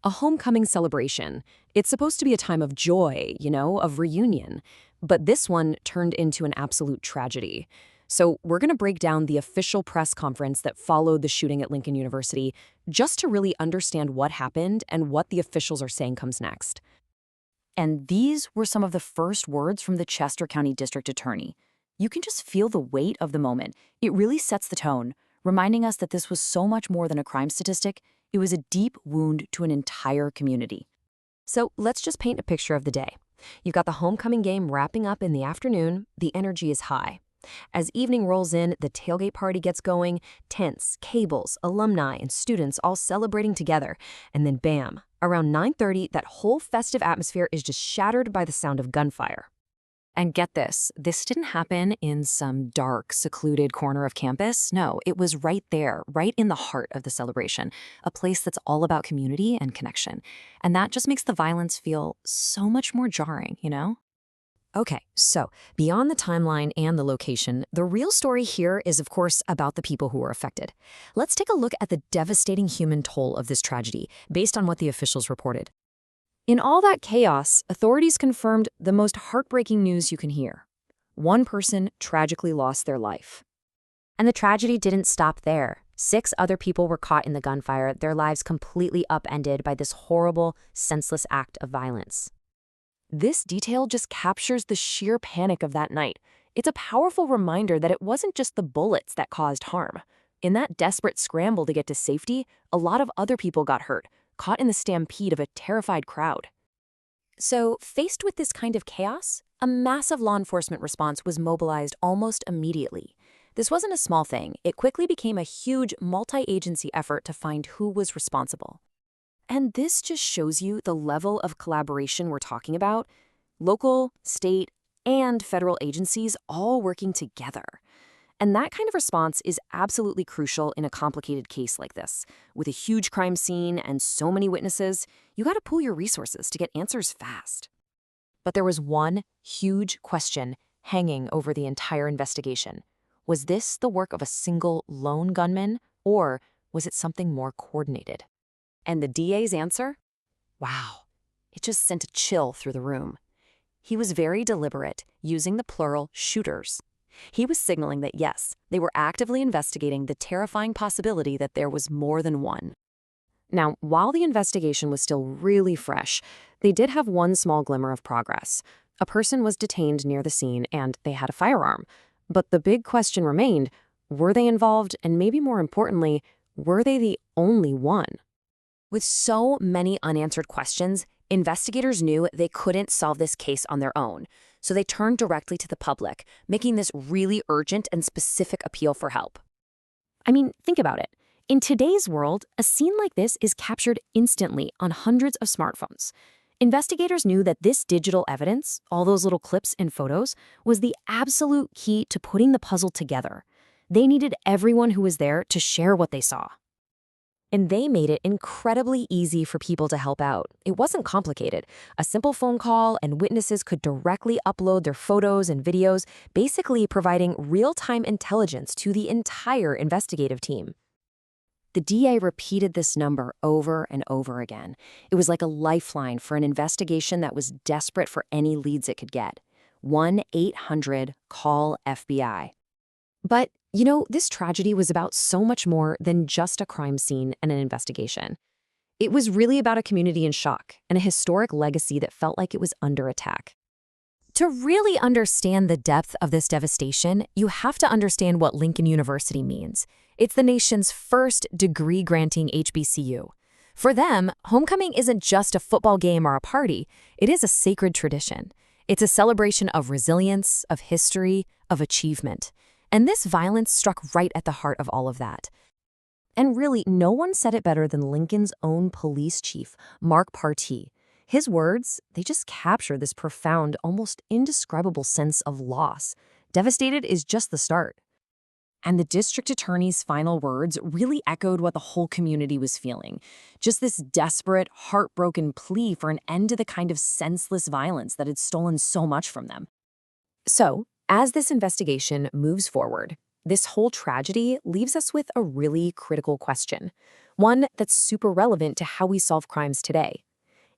A homecoming celebration. It's supposed to be a time of joy, of reunion. But this one turned into an absolute tragedy. So we're going to break down the official press conference that followed the shooting at Lincoln University just to really understand what happened and what the officials are saying comes next. And these were some of the first words from the Chester County District Attorney. You can just feel the weight of the moment. It really sets the tone, reminding us that this was so much more than a crime statistic. It was a deep wound to an entire community. So let's just paint a picture of the day. You've got the homecoming game wrapping up in the afternoon. The energy is high. As evening rolls in, the tailgate party gets going, tents, cables, alumni, and students all celebrating together. And then bam, around 9:30, that whole festive atmosphere is just shattered by the sound of gunfire. And get this didn't happen in some dark, secluded corner of campus. No, it was right there, right in the heart of the celebration, a place that's all about community and connection. And that just makes the violence feel so much more jarring, you know? Okay, so beyond the timeline and the location, the real story here is, of course, about the people who were affected. Let's take a look at the devastating human toll of this tragedy, based on what the officials reported. In all that chaos, authorities confirmed the most heartbreaking news you can hear. One person tragically lost their life. And the tragedy didn't stop there. 6 other people were caught in the gunfire, their lives completely upended by this horrible, senseless act of violence. This detail just captures the sheer panic of that night. It's a powerful reminder that it wasn't just the bullets that caused harm. In that desperate scramble to get to safety, a lot of other people got hurt, caught in the stampede of a terrified crowd. So, faced with this kind of chaos, a massive law enforcement response was mobilized almost immediately. This wasn't a small thing. It quickly became a huge multi-agency effort to find who was responsible. And this just shows you the level of collaboration we're talking about. Local, state, and federal agencies all working together. And that kind of response is absolutely crucial in a complicated case like this. With a huge crime scene and so many witnesses, you got to pool your resources to get answers fast. But there was one huge question hanging over the entire investigation. Was this the work of a single lone gunman, or was it something more coordinated? And the DA's answer? Wow, it just sent a chill through the room. He was very deliberate, using the plural shooters. He was signaling that yes, they were actively investigating the terrifying possibility that there was more than one. Now, while the investigation was still really fresh, they did have one small glimmer of progress. A person was detained near the scene and they had a firearm. But the big question remained, were they involved, and maybe more importantly, were they the only one? With so many unanswered questions, investigators knew they couldn't solve this case on their own, so they turned directly to the public, making this really urgent and specific appeal for help. I mean, think about it. In today's world, a scene like this is captured instantly on hundreds of smartphones. Investigators knew that this digital evidence, all those little clips and photos, was the absolute key to putting the puzzle together. They needed everyone who was there to share what they saw. And they made it incredibly easy for people to help out. It wasn't complicated. A simple phone call and witnesses could directly upload their photos and videos, basically providing real-time intelligence to the entire investigative team. The DA repeated this number over and over again. It was like a lifeline for an investigation that was desperate for any leads it could get. 1-800-CALL-FBI. But this tragedy was about so much more than just a crime scene and an investigation. It was really about a community in shock and a historic legacy that felt like it was under attack. To really understand the depth of this devastation, you have to understand what Lincoln University means. It's the nation's first degree-granting HBCU. For them, homecoming isn't just a football game or a party. It is a sacred tradition. It's a celebration of resilience, of history, of achievement. And this violence struck right at the heart of all of that. And really, no one said it better than Lincoln's own police chief, Mark Partee. His words, they just capture this profound, almost indescribable sense of loss. Devastated is just the start. And the district attorney's final words really echoed what the whole community was feeling. Just this desperate, heartbroken plea for an end to the kind of senseless violence that had stolen so much from them. So, as this investigation moves forward, this whole tragedy leaves us with a really critical question. one that's super relevant to how we solve crimes today.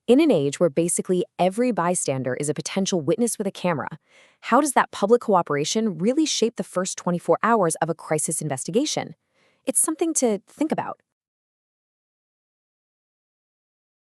In an age where basically every bystander is a potential witness with a camera, how does that public cooperation really shape the first 24 hours of a crisis investigation? It's something to think about.